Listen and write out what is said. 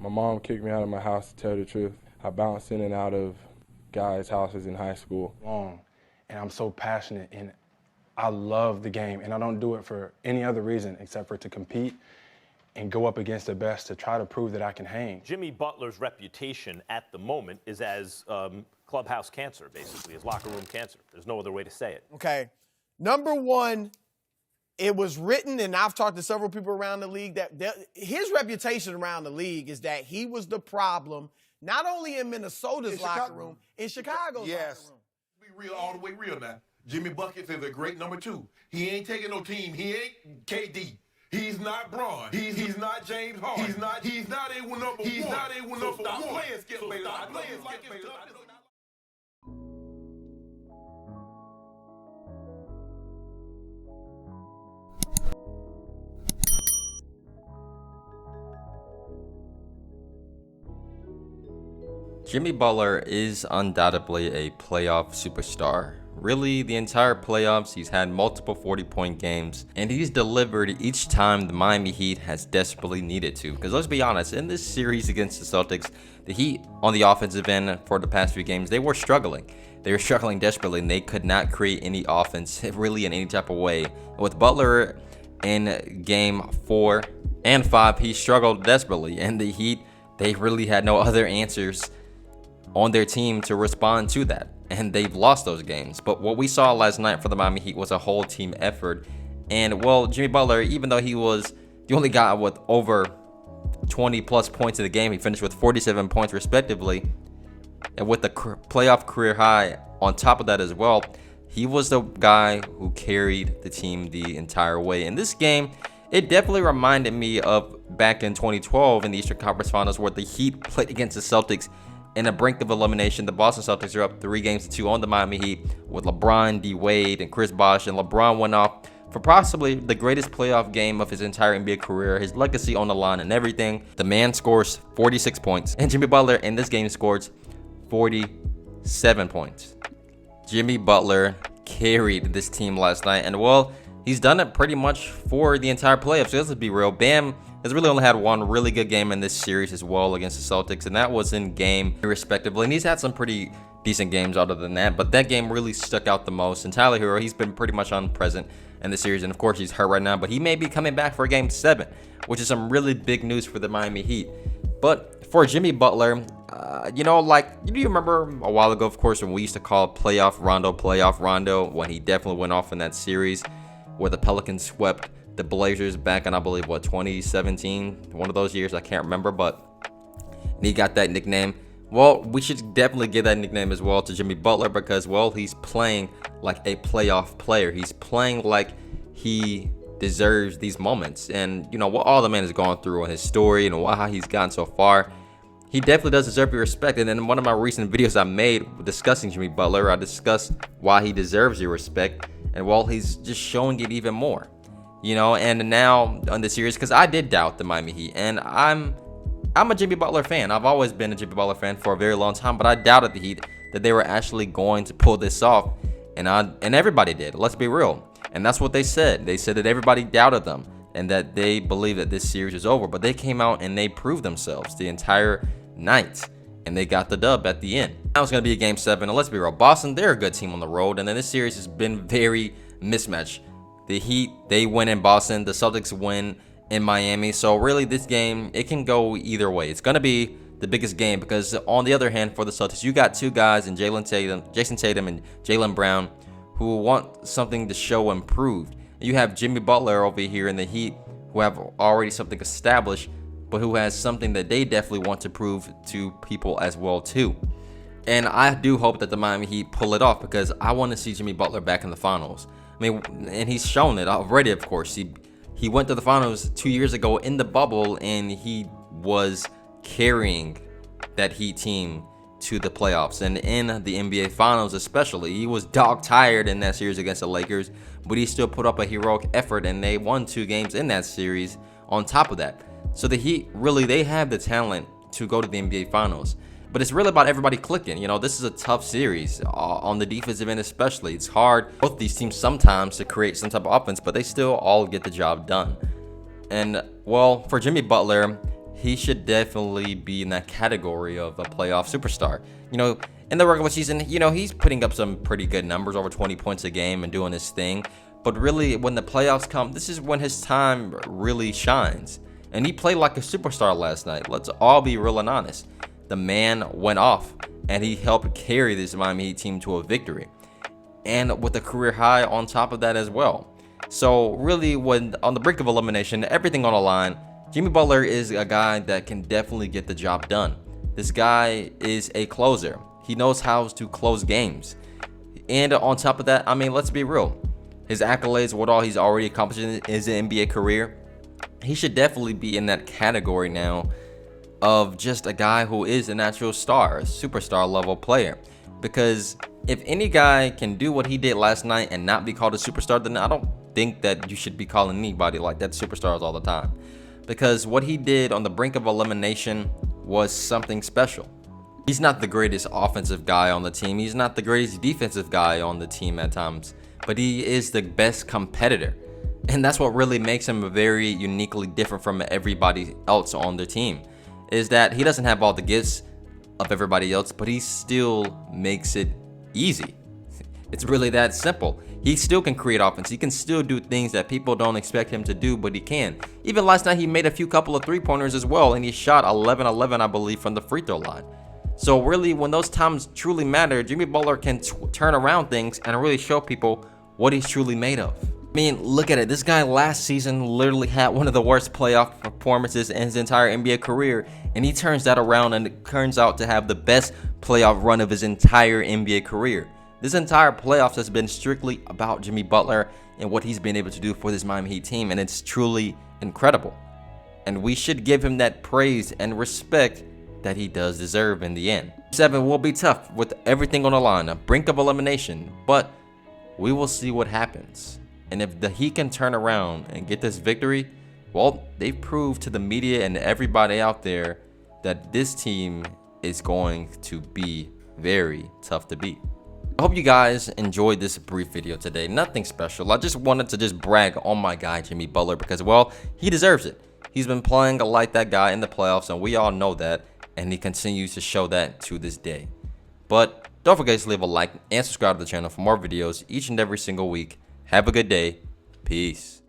My mom kicked me out of my house, to tell the truth. I bounced in and out of guys' houses in high school. And I'm so passionate, and I love the game, and I don't do it for any other reason except for to compete and go up against the best to try to prove that I can hang. Jimmy Butler's reputation at the moment is as clubhouse cancer, basically, as locker room cancer. There's no other way to say it. Okay. Number one, it was written, and I've talked to several people around the league, that his reputation around the league is that he was the problem, not only in Minnesota's locker room, in Chicago's locker room. Be real, all the way real now. Jimmy Buckets is a great number 2. He ain't taking no team. He ain't KD. He's not Braun. He's not James Harden. He's not a number 1. He's not a number 1. Stop playing, Skip Bayless. Stop playing like it's done. Jimmy Butler is undoubtedly a playoff superstar. Really, the entire playoffs, he's had multiple 40-point games, and he's delivered each time the Miami Heat has desperately needed to. Because let's be honest, in this series against the Celtics, the Heat on the offensive end for the past few games, they were struggling. They were struggling desperately, and they could not create any offense really in any type of way. With Butler in game 4 and 5, he struggled desperately, and the Heat, they really had no other answers on their team to respond to that, and they've lost those games. But what we saw last night for the Miami Heat was a whole team effort. And well, Jimmy Butler, even though he was the only guy with over 20 plus points in the game, he finished with 47 points respectively, and with the playoff career high on top of that as well, he was the guy who carried the team the entire way. In this game, it definitely reminded me of back in 2012 in the Eastern Conference Finals, where the Heat played against the Celtics in a brink of elimination. The Boston Celtics are up 3-2 on the Miami Heat with LeBron, D. Wade, and Chris Bosh. And LeBron went off for possibly the greatest playoff game of his entire NBA career, his legacy on the line and everything. The man scores 46 points, and Jimmy Butler in this game scores 47 points. Jimmy Butler carried this team last night, and well, he's done it pretty much for the entire playoffs. So let's be real. Bam has really only had one really good game in this series as well against the Celtics, and that was in game respectively. And he's had some pretty decent games other than that, but that game really stuck out the most. And Tyler Hero, he's been pretty much unpresent in the series, and of course he's hurt right now, but he may be coming back for game 7, which is some really big news for the Miami Heat. But for Jimmy Butler, do you remember a while ago, of course, when we used to call playoff Rondo, when he definitely went off in that series where the Pelicans swept the Blazers back in, I believe, 2017, one of those years, I can't remember, but he got that nickname. Well, we should definitely give that nickname as well to Jimmy Butler because, well, he's playing like a playoff player. He's playing like he deserves these moments. And, what all the man has gone through in his story and how he's gotten so far, he definitely does deserve your respect. And in one of my recent videos I made discussing Jimmy Butler, I discussed why he deserves your respect. And, well, he's just showing it even more. And now on the series, because I did doubt the Miami Heat, and I'm a Jimmy Butler fan. I've always been a Jimmy Butler fan for a very long time, but I doubted the Heat that they were actually going to pull this off, and everybody did. Let's be real, and that's what they said. They said that everybody doubted them and that they believed that this series is over, but they came out and they proved themselves the entire night, and they got the dub at the end. Now it's going to be a game 7, and let's be real, Boston, they're a good team on the road, and then this series has been very mismatched. The Heat, they win in Boston. The Celtics win in Miami. So really, this game, it can go either way. It's going to be the biggest game because on the other hand, for the Celtics, you got two guys in Jason Tatum and Jaylen Brown, who want something to show and prove. You have Jimmy Butler over here in the Heat, who have already something established, but who has something that they definitely want to prove to people as well too. And I do hope that the Miami Heat pull it off because I want to see Jimmy Butler back in the finals. And he's shown it already, of course. He went to the finals 2 years ago in the bubble, and he was carrying that Heat team to the playoffs. And in the NBA Finals especially, he was dog-tired in that series against the Lakers, but he still put up a heroic effort, and they won 2 games in that series on top of that. So the Heat, really, they have the talent to go to the NBA Finals. But it's really about everybody clicking. This is a tough series on the defensive end especially. It's hard, both these teams sometimes, to create some type of offense, but they still all get the job done. And, well, for Jimmy Butler, he should definitely be in that category of a playoff superstar. You know, in the regular season, you know, he's putting up some pretty good numbers, over 20 points a game and doing his thing. But really, when the playoffs come, this is when his time really shines. And he played like a superstar last night. Let's all be real and honest. The man went off, and he helped carry this Miami Heat team to a victory. And with a career high on top of that as well. So really, when on the brink of elimination, everything on the line, Jimmy Butler is a guy that can definitely get the job done. This guy is a closer. He knows how to close games. And on top of that, I mean, let's be real. His accolades, what all he's already accomplished in his NBA career, he should definitely be in that category now of just a guy who is a natural star, a superstar level player. Because if any guy can do what he did last night and not be called a superstar, then I don't think that you should be calling anybody like that superstars all the time. Because what he did on the brink of elimination was something special. He's not the greatest offensive guy on the team. He's not the greatest defensive guy on the team at times. But he is the best competitor. And that's what really makes him very uniquely different from everybody else on the team. Is that he doesn't have all the gifts of everybody else, but he still makes it easy. It's really that simple. He still can create offense. He can still do things that people don't expect him to do, but he can. Even last night, he made a couple of three-pointers as well, and he shot 11-11, I believe, from the free throw line. So really, when those times truly matter, Jimmy Butler can turn around things and really show people what he's truly made of. I mean, look at it. This guy last season literally had one of the worst playoff performances in his entire NBA career, and he turns that around and it turns out to have the best playoff run of his entire NBA career. This entire playoffs has been strictly about Jimmy Butler and what he's been able to do for this Miami Heat team, and it's truly incredible. And we should give him that praise and respect that he does deserve in the end. 7 will be tough with everything on the line, a brink of elimination, but we will see what happens. And if the Heat can turn around and get this victory, well, they've proved to the media and everybody out there that this team is going to be very tough to beat. I hope you guys enjoyed this brief video today. Nothing special. I just wanted to just brag on my guy, Jimmy Butler, because, well, he deserves it. He's been playing like that guy in the playoffs, and we all know that, and he continues to show that to this day. But don't forget to leave a like and subscribe to the channel for more videos each and every single week. Have a good day. Peace.